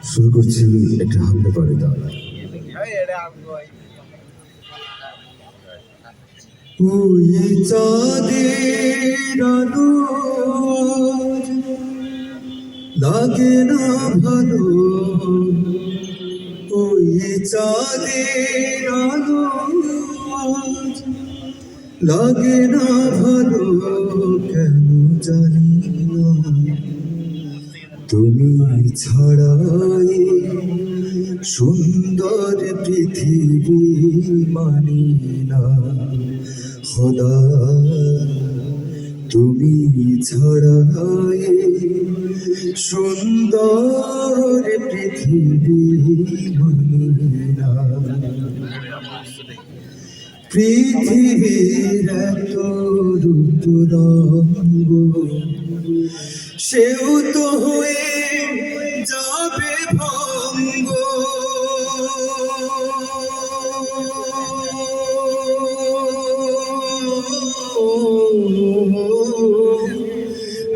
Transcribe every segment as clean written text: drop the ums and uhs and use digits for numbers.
শুরু করছি একটা হামলে পারে দাও। ওই চাঁদের আলো লাগে না ভালো, ওই চাঁদের আলো লাগে না ভালো, কেন জানি না তুমি ছাড়াই সুন্দর পৃথিবী মানি না খোদা, তুমি ছাড়াই সুন্দর পৃথিবী মানি না। পৃথিবীর এত রূপ রঙ্গ সেও তো হয়ে যাবে ভঙ্গ,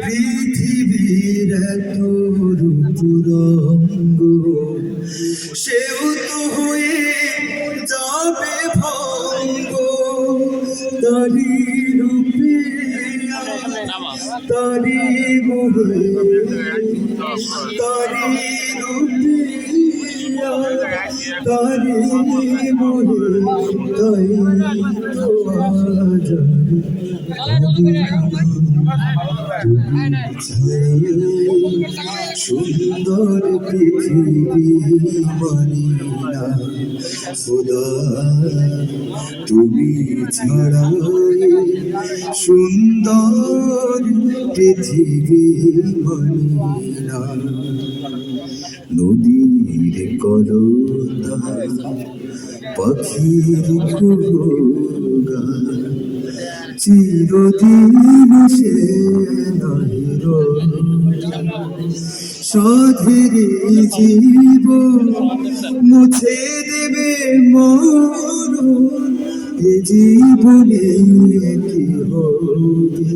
পৃথিবীর এত রূপ রঙ্গ সেও তো হয়ে যাবে ভঙ্গ, তারি রূপে তারি মোহে তারি রূপে তারি মোহে, তাই তো আজ সুন্দর পৃথিবী মানি না খোদা, তুমি ছাড়াই সুন্দর পৃথিবী মানি না। নদীর কলতা পাখির গান চিরদিন সে নাহির, সাধের জীবন মুছে দেবে মরণ, এ জীবনে কি হবে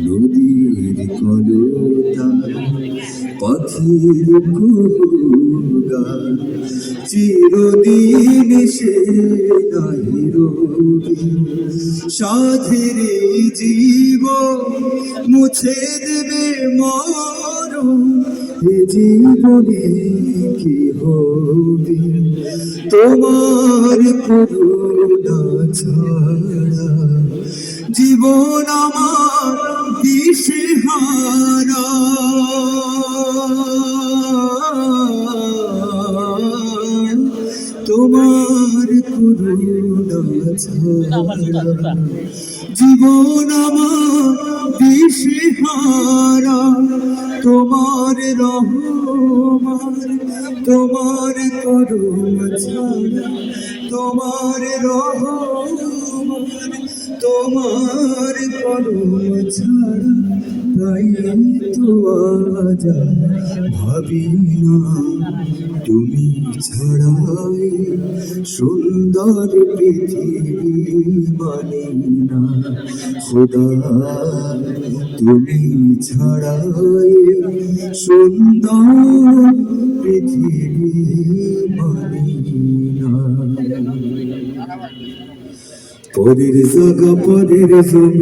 নদীর কলতা পাখির গান চিরদিন সে নাহির, সাধের জীবন মুছে দেবে মরণ, এ জীবনে কি হবে তোমার করুণা ছাড়া, জীবন আমার দিশেহারা, তোমার করুণা ছাড়া, জীবন আমার দিশেহারা, তোমার রহমান তোমার করুণা ছাড়া, তোমার রহমান তোমার করুণা ছাড়া, তাই তো আজ ভাবি না তুমি ছাড়াই সুন্দর পৃথিবী মানি না খোদা, তুমি ছাড়াই সুন্দর পৃথিবী মানি না। পরের জায়গা পরের জমি